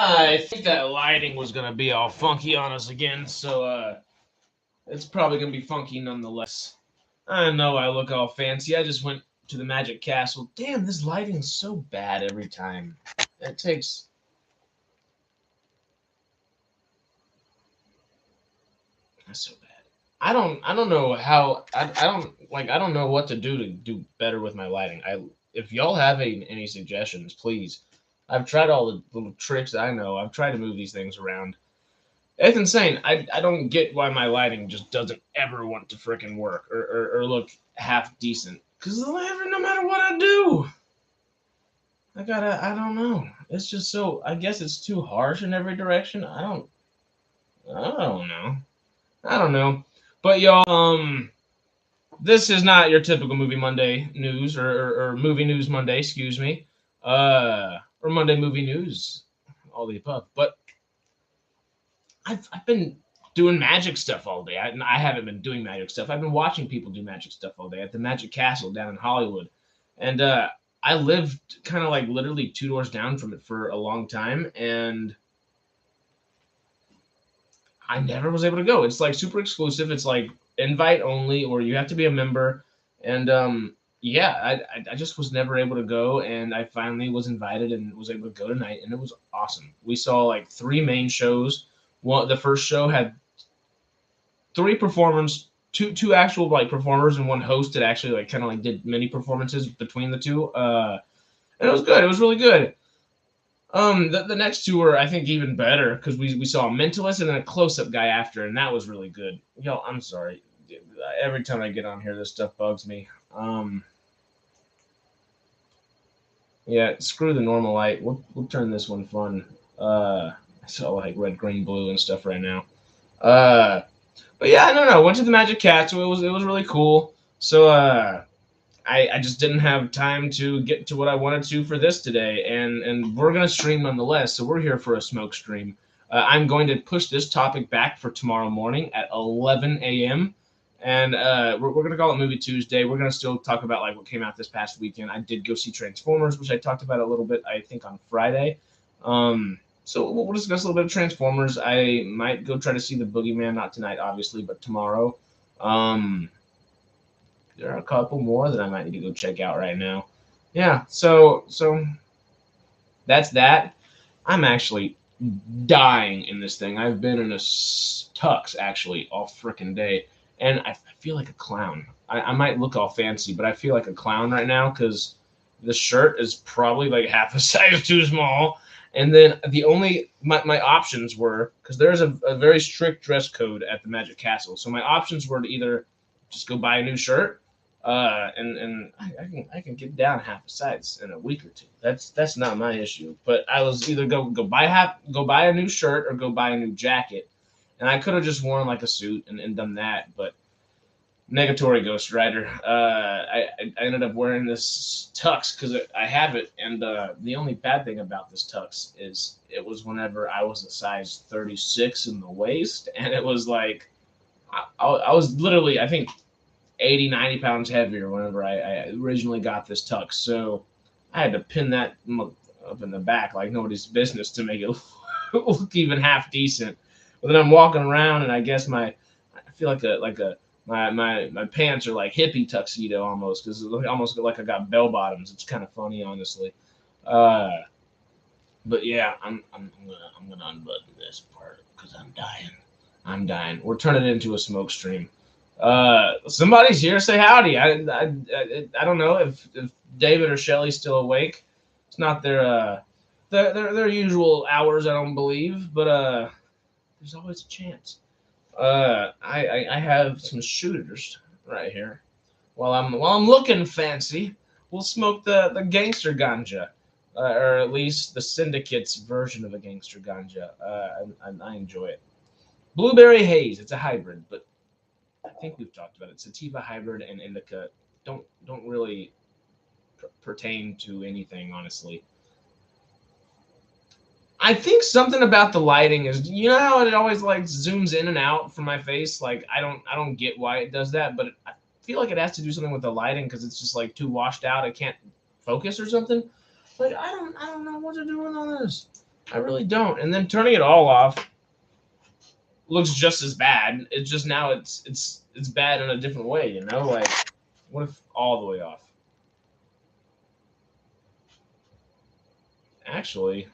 I think that lighting was gonna be all funky on us again, so it's probably gonna be funky nonetheless. I know I look all fancy. I just went to the Magic Castle. Damn, this lighting's so bad every time. It takes. That's so bad. I don't know how I don't know what to do better with my lighting. If y'all have any suggestions, please. I've tried all the little tricks I know. I've tried to move these things around. It's insane. I don't get why my lighting just doesn't ever want to freaking work or look half decent. Because no matter what I do, I don't know. It's just so, I guess it's too harsh in every direction. I don't know. I don't know. But y'all, this is not your typical movie Monday news or movie news Monday, excuse me. Or Monday movie news, all the above. But I've been doing magic stuff all day. I haven't been doing magic stuff. I've been watching people do magic stuff all day at the Magic Castle down in Hollywood, and I lived kind of like literally 2 doors down from it for a long time, and I never was able to go. It's like super exclusive. It's like invite only, or you have to be a member, and yeah, I just was never able to go, and I finally was invited and was able to go tonight, and it was awesome. We saw like 3 main shows. The first show had 3 performers, two actual like performers, and one host that actually like kind of like did mini performances between the two. And it was good. It was really good. The next 2 were I think even better because we saw a mentalist and then a close up guy after, and that was really good. Yo, I'm sorry. Every time I get on here, this stuff bugs me. Yeah, screw the normal light. We'll turn this one fun. I saw like red, green, blue, and stuff right now. But yeah, I don't know. Went to the Magic Castle. It was really cool. So I just didn't have time to get to what I wanted to for this today, and we're gonna stream nonetheless. So we're here for a smoke stream. I'm going to push this topic back for tomorrow morning at 11 a.m. And we're gonna call it Movie Tuesday. We're gonna still talk about like what came out this past weekend. I did go see Transformers, which I talked about a little bit, I think, on Friday. So we'll discuss a little bit of Transformers. I might go try to see the Boogeyman, not tonight, obviously, but tomorrow. There are a couple more that I might need to go check out right now. Yeah, so that's that. I'm actually dying in this thing. I've been in a tux actually all freaking day, and I feel like a clown. I might look all fancy, but I feel like a clown right now because the shirt is probably like half a size too small. And then my options were, because there's a very strict dress code at the Magic Castle, so my options were to either just go buy a new shirt, and I can get down half a size in a week or two. That's not my issue. But I was either go buy a new shirt or go buy a new jacket, and I could have just worn like a suit and done that, but negatory Ghost Rider. I ended up wearing this tux because I have it, and the only bad thing about this tux is it was whenever I was a size 36 in the waist, and it was like I was literally, I think, 80, 90 pounds heavier whenever I originally got this tux. So I had to pin that up in the back like nobody's business to make it look even half decent. But then I'm walking around, and I guess I feel my pants are like hippie tuxedo almost, because it almost like I got bell bottoms. It's kind of funny, honestly. But yeah, I'm gonna unbutton this part because I'm dying. I'm dying. We're turning it into a smoke stream. Somebody's here. Say howdy. I don't know if David or Shelly's still awake. It's not their usual hours, I don't believe, but there's always a chance. I have some shooters right here. While I'm looking fancy, we'll smoke the gangster ganja, or at least the syndicate's version of a gangster ganja. I enjoy it. Blueberry haze. It's a hybrid, but I think we've talked about it. Sativa hybrid and indica don't really pertain to anything, honestly. I think something about the lighting is, you know how it always like zooms in and out from my face. Like I don't get why it does that, but I feel like it has to do something with the lighting because it's just like too washed out. I can't focus or something. Like I don't know what to do with all this. I really don't. And then turning it all off looks just as bad. It's just now it's bad in a different way, you know? Like, what if all the way off? Actually,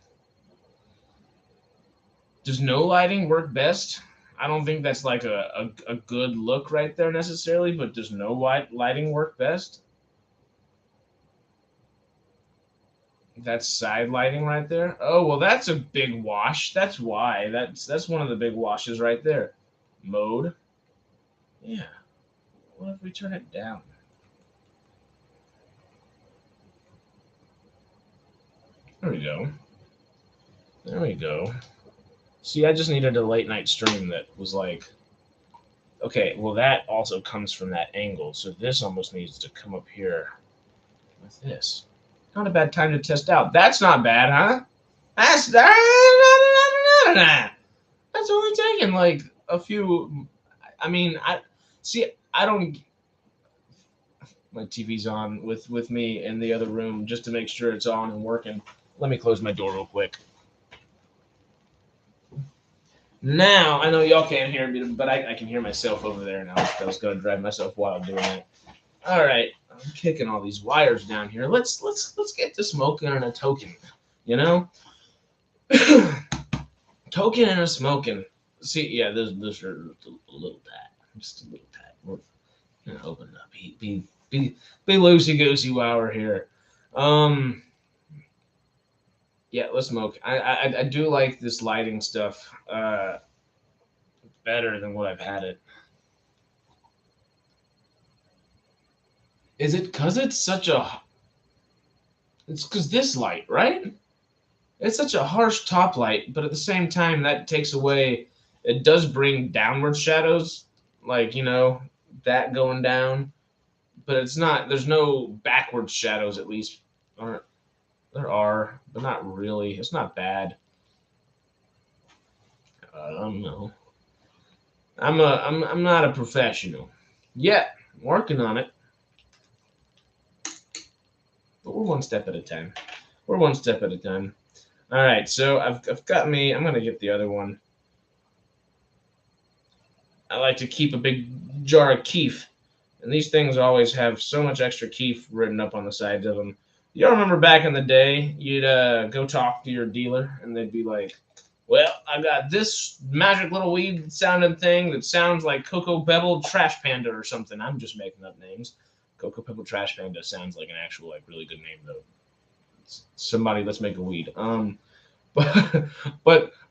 does no lighting work best? I don't think that's like a good look right there necessarily, but does no lighting work best? That's side lighting right there. Oh, well, that's a big wash. That's why. That's one of the big washes right there. Mode. Yeah. What if we turn it down? There we go. There we go. See, I just needed a late night stream that was like, okay, well, that also comes from that angle. So this almost needs to come up here with this. Not a bad time to test out. That's not bad, huh? That's only taking like a few. I mean, I see. I don't. My TV's on with me in the other room just to make sure it's on and working. Let me close my door real quick. Now I know y'all can't hear me, but I can hear myself over there now. I was gonna drive myself wild doing that. All right, I'm kicking all these wires down here. Let's get to smoking and a token. You know, token and a smoking. See, yeah, this are a little tad, just a little tad. We're gonna open up. Be loosey goosey while we're here. Yeah, let's smoke. I do like this lighting stuff better than what I've had it. Is it because it's such a? It's because this light, right? It's such a harsh top light, but at the same time, that takes away. It does bring downward shadows, like that going down, but it's not. There's no backward shadows, at least. Or there are, but not really. It's not bad. I don't know. I'm not a professional yet. Working on it, but we're one step at a time. We're one step at a time. All right, so I've got me. I'm gonna get the other one. I like to keep a big jar of keef, and these things always have so much extra keef written up on the sides of them. You remember back in the day, you'd go talk to your dealer, and they'd be like, "Well, I got this magic little weed sounding thing that sounds like Cocoa Pebble Trash Panda or something." I'm just making up names. Cocoa Pebble Trash Panda sounds like an actual really good name though. Somebody, let's make a weed. But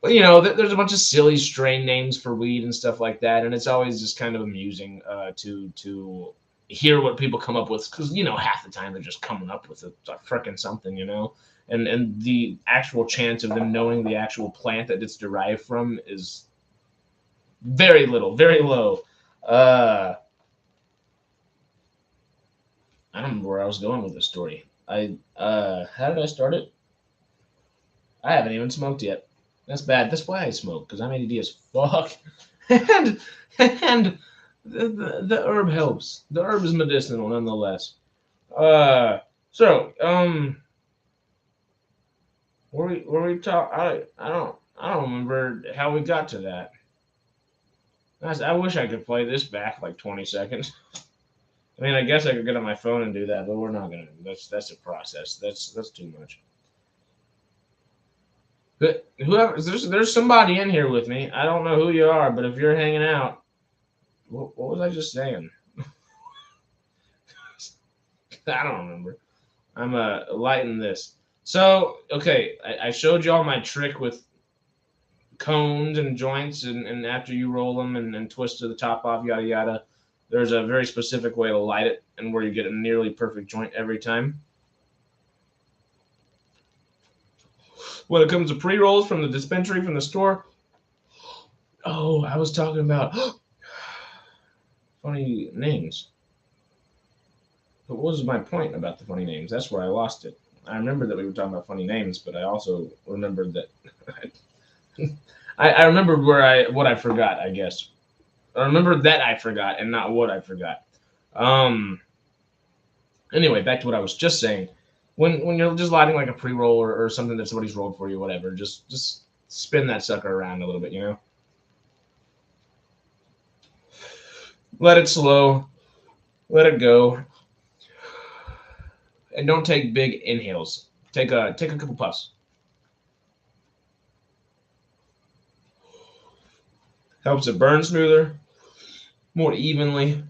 there's a bunch of silly strain names for weed and stuff like that, and it's always just kind of amusing to hear what people come up with, because half the time they're just coming up with a frickin' something, and the actual chance of them knowing the actual plant that it's derived from is very little, very low. I don't remember where I was going with this story. How did I start it? I haven't even smoked yet. That's bad. That's why I smoke, because I'm ADD as fuck. and the herb helps. The herb is medicinal nonetheless. So were we talk? I don't remember how we got to that. I wish I could play this back like 20 seconds. I mean, I guess I could get on my phone and do that, but we're not gonna. That's a process. That's too much. But whoever, there's somebody in here with me. I don't know who you are, but if you're hanging out, what was I just saying? I don't remember. I'm lighting this. So okay, I showed y'all my trick with cones and joints, and after you roll them and twist to the top off, yada yada. There's a very specific way to light it, and where you get a nearly perfect joint every time. When it comes to pre-rolls from the dispensary, from the store. Oh, I was talking about funny names. But what was my point about the funny names? That's where I lost it. I remember that we were talking about funny names, but I also remembered that I remembered what I forgot, I guess. I remember that I forgot and not what I forgot. Anyway, back to what I was just saying. when you're just lighting like a pre-roll or something that somebody's rolled for you, whatever, just spin that sucker around a little bit, you know. Let it slow, let it go, and don't take big inhales. Take a couple puffs. Helps it burn smoother, more evenly.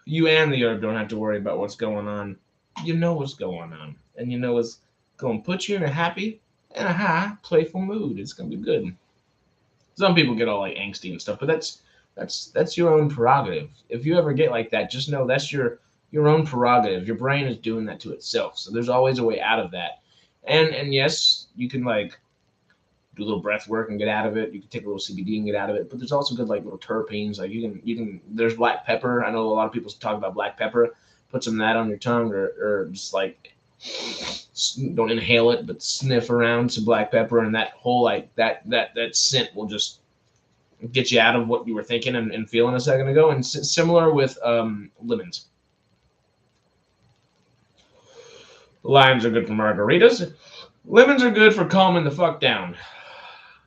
You and the herb don't have to worry about what's going on. You know what's going on, and you know it's going to put you in a happy and a high, playful mood. It's going to be good. Some people get all like angsty and stuff, but that's your own prerogative. If you ever get like that, just know that's your own prerogative. Your brain is doing that to itself. So there's always a way out of that. And yes, you can like do a little breath work and get out of it. You can take a little CBD and get out of it. But there's also good like little terpenes. Like you can there's black pepper. I know a lot of people talk about black pepper. Put some of that on your tongue or just like don't inhale it, but sniff around some black pepper, and that whole like that scent will just get you out of what you were thinking and feeling a second ago. And similar with lemons. Limes are good for margaritas. Lemons are good for calming the fuck down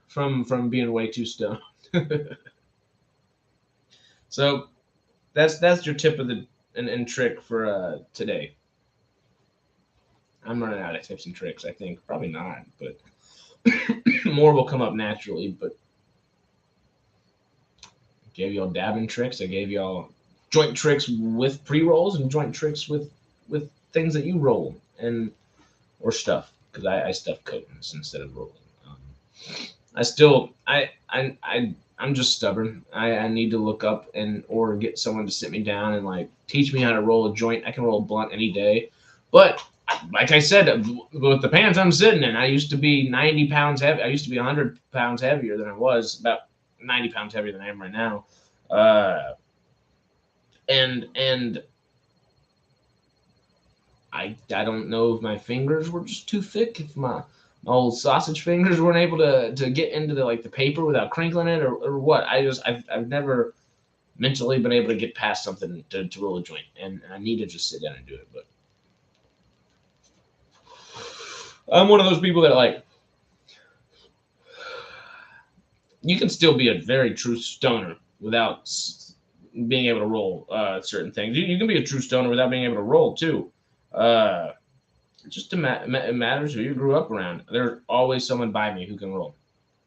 from being way too stoned. So that's your tip of the and trick for today. I'm running out of tips and tricks, I think. Probably not, but more will come up naturally. But I gave y'all dabbing tricks. I gave y'all joint tricks with pre-rolls and joint tricks with things that you roll and or stuff, because I stuff coatings instead of rolling. I'm just stubborn. I need to look up and or get someone to sit me down and like teach me how to roll a joint. I can roll a blunt any day, but like I said, with the pants I'm sitting in, I used to be 90 pounds heavy. I used to be 100 pounds heavier than I was, about 90 pounds heavier than I am right now. And I don't know if my fingers were just too thick, if my old sausage fingers weren't able to get into the like the paper without crinkling it, or what. I've never mentally been able to get past something to roll a joint, and I need to just sit down and do it. But I'm one of those people that like you can still be a very true stoner without being able to roll certain things. You can be a true stoner without being able to roll too. Just it matters who you grew up around. There's always someone by me who can roll,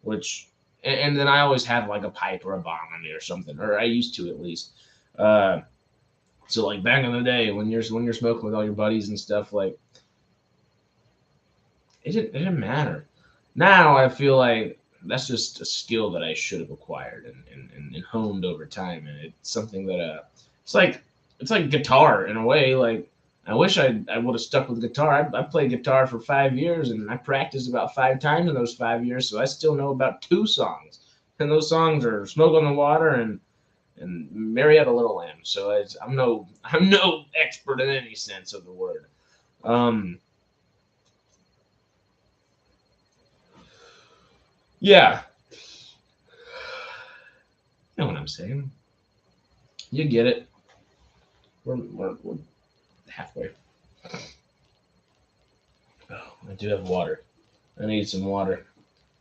which and then I always have like a pipe or a bong on me or something, or I used to at least. So like back in the day when you're smoking with all your buddies and stuff, like it didn't matter. Now I feel like that's just a skill that I should have acquired and honed over time, and it's something that it's like guitar in a way. Like I wish I would have stuck with guitar. I played guitar for 5 years, and I practiced about 5 times in those 5 years, so I still know about 2 songs, and those songs are "Smoke on the Water" and "Marietta Little Lamb." So I'm no expert in any sense of the word. Yeah, you know what I'm saying. You get it. We're halfway. Oh, I do have water. I need some water.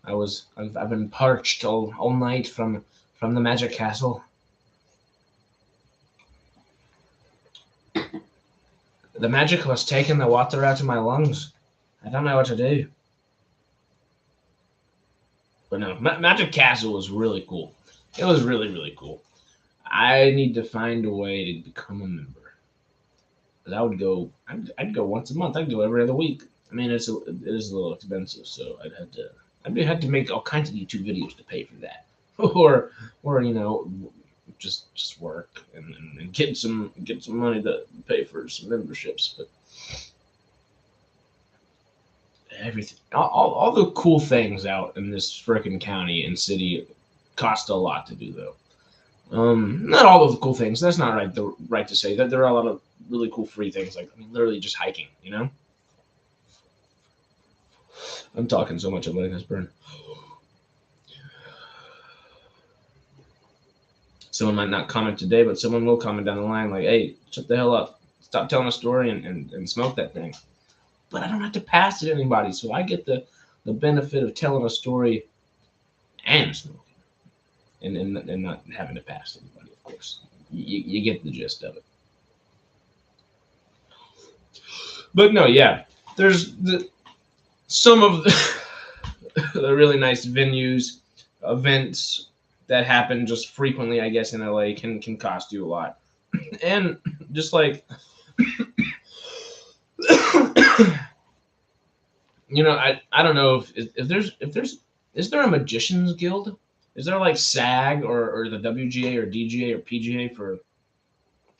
I've been parched all night from the magic castle. The magic was taking the water out of my lungs. I don't know what to do. But no, Magic Castle was really cool. It was really, really cool. I need to find a way to become a member. But I'd go once a month. I'd go every other week. I mean, it is a little expensive, so I'd have to make all kinds of YouTube videos to pay for that, or just work and get some money to pay for some memberships. But everything, all the cool things out in this frickin' county and city cost a lot to do, though. Not all of the cool things. That's not right to say that there are a lot of really cool free things, like literally just hiking. I'm talking so much I'm letting this burn. Someone might not comment today, but someone will comment down the line like, "Hey, shut the hell up. It's stop telling a story and smoke that thing. But I don't have to pass it to anybody, so I get the benefit of telling a story and smoking, and not having to pass to anybody. Of course, you get the gist of it. But no, yeah, there's some of the really nice venues, events that happen just frequently, I guess, in LA can cost you a lot. And just like I don't know if there's is there a magicians guild? Is there like SAG or the WGA or DGA or PGA for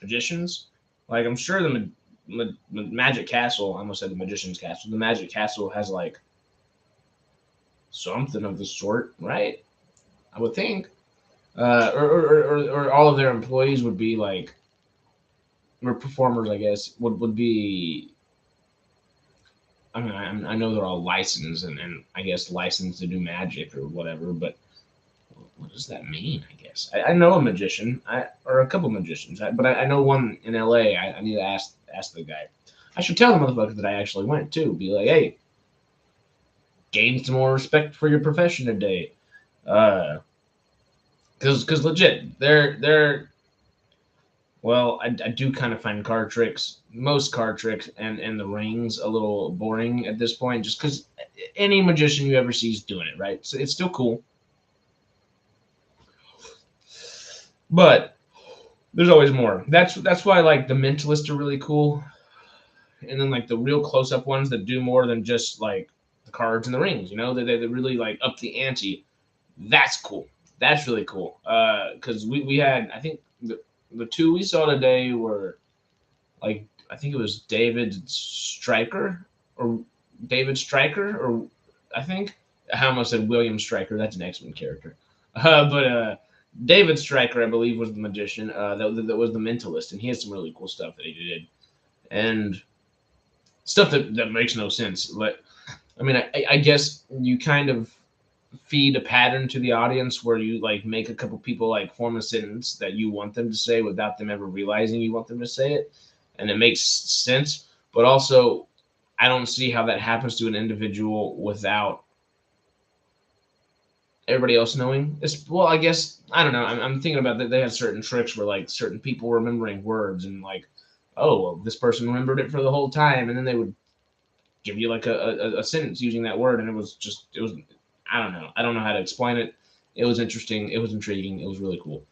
magicians? Like I'm sure the Magic Castle, I almost said the Magician's Castle. The Magic Castle has like something of the sort, right? I would think. Or all of their employees would be like, or performers, I guess, would be. I mean, I know they're all licensed and I guess licensed to do magic or whatever, but what does that mean? I guess I know a magician, or a couple magicians, but I know one in LA. I need to ask the guy. I should tell the motherfucker that I actually went too. Be like, hey, gain some more respect for your profession today, because legit, they're well, I do kind of find most card tricks and the rings a little boring at this point, just because any magician you ever see is doing it, right? So it's still cool. But there's always more. That's why like the mentalists are really cool. And then like the real close up ones that do more than just like the cards and the rings, they really like up the ante. That's cool. That's really cool. Because we had, I think the two we saw today were like, I think it was David Stryker, or I think I almost said William Stryker. That's an X-Men character. But David Stryker, I believe, was the magician. That was the mentalist, and he had some really cool stuff that he did, and stuff that makes no sense. But I mean, I guess you kind of feed a pattern to the audience where you like make a couple people like form a sentence that you want them to say without them ever realizing you want them to say it, and it makes sense. But also, I don't see how that happens to an individual without everybody else knowing. Well, I guess I don't know. I'm thinking about that. They had certain tricks where like certain people remembering words and like, oh, well, this person remembered it for the whole time, and then they would give you like a sentence using that word, and it was I don't know. I don't know how to explain it. It was interesting. It was intriguing. It was really cool.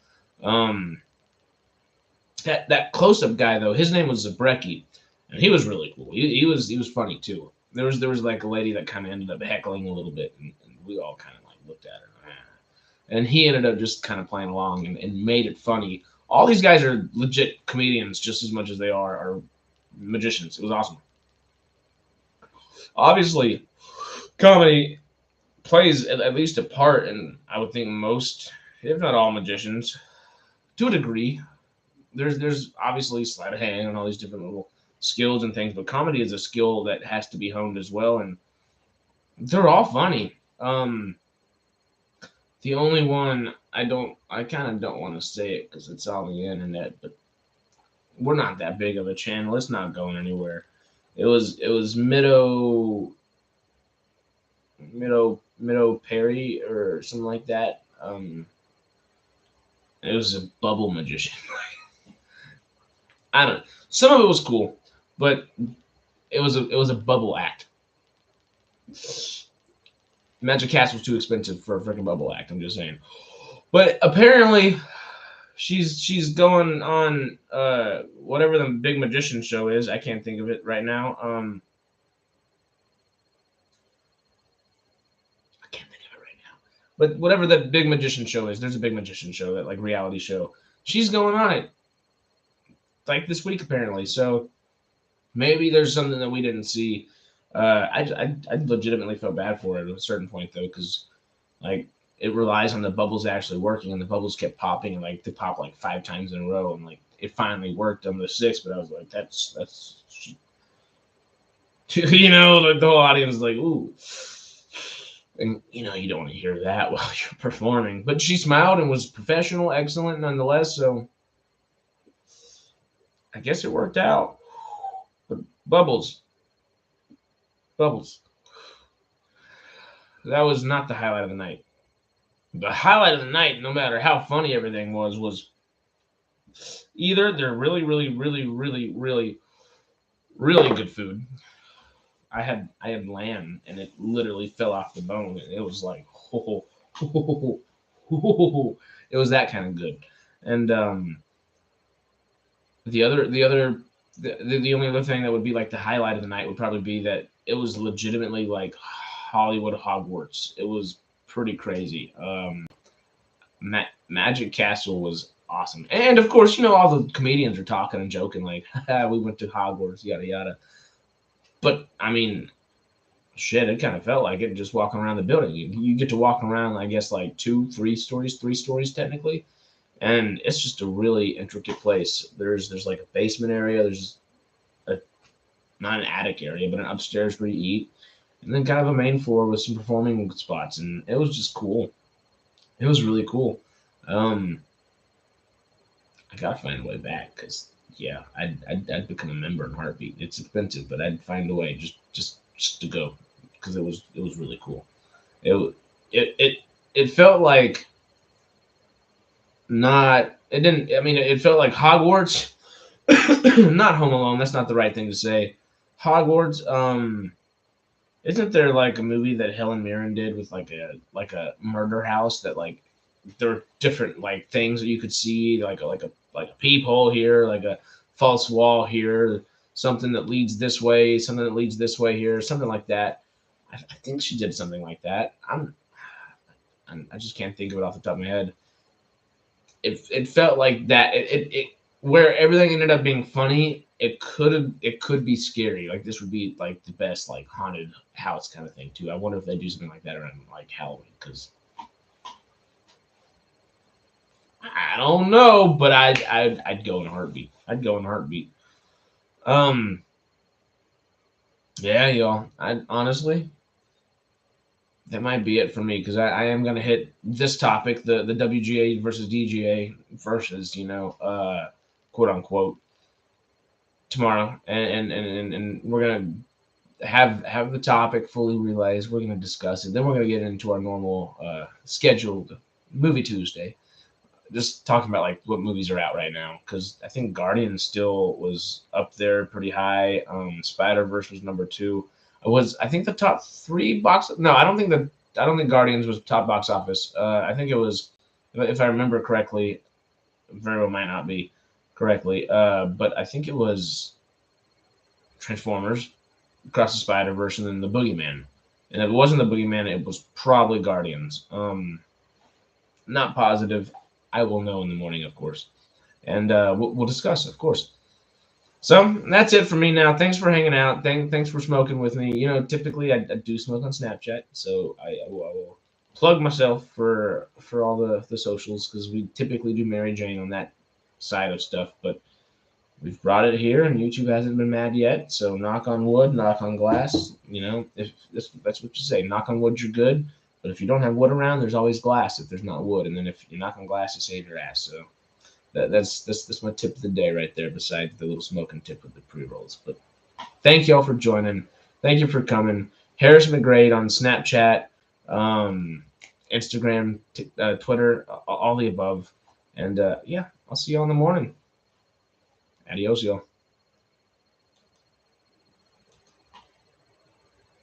That close up guy though, his name was Zabrecki, and he was really cool. He was funny too. There was like a lady that kind of ended up heckling a little bit, and we all kind of like looked at her, and he ended up just kind of playing along and made it funny. All these guys are legit comedians just as much as they are magicians. It was awesome. Obviously, comedy plays at least a part, and I would think most, if not all, magicians, to a degree. There's obviously sleight of hand and all these different little skills and things, but comedy is a skill that has to be honed as well, and they're all funny. The only one I kind of don't want to say it because it's on the internet, but we're not that big of a channel. It's not going anywhere. It was Mido Perry or something like that. It was a bubble magician. I don't know. Some of it was cool, but it was a bubble act. Magic Castle was too expensive for a freaking bubble act. I'm just saying. But apparently, she's going on whatever the big magician show is. I can't think of it right now. I can't think of it right now. But whatever the big magician show is, there's a big magician show, that like reality show. She's going on it like this week apparently. So maybe there's something that we didn't see. I legitimately felt bad for it at a certain point though, because like it relies on the bubbles actually working, and the bubbles kept popping, and like they popped like 5 times in a row, and like it finally worked on the 6th. But I was like, that's like the whole audience was like, ooh, and you don't want to hear that while you're performing. But she smiled and was professional, excellent nonetheless. So I guess it worked out. Bubbles. Bubbles. That was not the highlight of the night. The highlight of the night, no matter how funny everything was either they're really, really, really, really, really, really good food. I had lamb and it literally fell off the bone. It was like it was that kind of good. And the only other thing that would be like the highlight of the night would probably be that it was legitimately like Hollywood Hogwarts. It was pretty crazy. Magic Castle was awesome, and of course, all the comedians are talking and joking like, "We went to Hogwarts, yada yada." But I mean, shit, it kind of felt like it just walking around the building. You get to walk around, I guess, like 3 stories technically, and it's just a really intricate place. There's like a basement area. There's a not an attic area, but an upstairs where you eat, and then kind of a main floor with some performing spots, and it was just cool. It was really cool. Um, I gotta find a way back because yeah, I'd become a member in a heartbeat. It's expensive, but I'd find a way just to go because it was really cool. It felt like not it didn't I mean it felt like Hogwarts, not Home Alone. That's not the right thing to say. Hogwarts. Isn't there like a movie that Helen Mirren did with like a murder house that like there are different like things that you could see like a peephole here, like a false wall here, something that leads this way, something that leads this way here, something like that. I think she did something like that. I just can't think of it off the top of my head. It felt like that. It where everything ended up being funny. It could be scary. Like this would be like the best like haunted house kind of thing too. I wonder if they do something like that around like Halloween because I don't know, but I'd go in a heartbeat. I'd go in a heartbeat. Um, yeah, y'all. I honestly that might be it for me because I am gonna hit this topic the WGA versus DGA versus quote unquote tomorrow and we're gonna have the topic fully realized. We're gonna discuss it. Then we're gonna get into our normal scheduled movie Tuesday. Just talking about like what movies are out right now because I think Guardian still was up there pretty high. Spider Verse was number two. I think the top three box. No, I don't think Guardians was top box office. I think it was, if I remember correctly, very well might not be correctly. But I think it was Transformers, Across the Spider Verse, and then the Boogeyman. And if it wasn't the Boogeyman, it was probably Guardians. Not positive. I will know in the morning, of course, and we'll discuss, of course. So that's it for me now. Thanks for hanging out. Thanks for smoking with me. Typically I do smoke on Snapchat, so I will plug myself for all the socials because we typically do Mary Jane on that side of stuff, but we've brought it here and YouTube hasn't been mad yet. So knock on wood, knock on glass. If that's what you say, knock on wood, you're good. But if you don't have wood around, there's always glass if there's not wood. And then if you knock on glass, you save your ass. So that's my tip of the day right there, besides the little smoking tip with the pre-rolls. But thank y'all for joining. Thank you for coming. Harris McGrade on Snapchat, Instagram, Twitter, all the above. And yeah, I'll see y'all in the morning. Adios, y'all.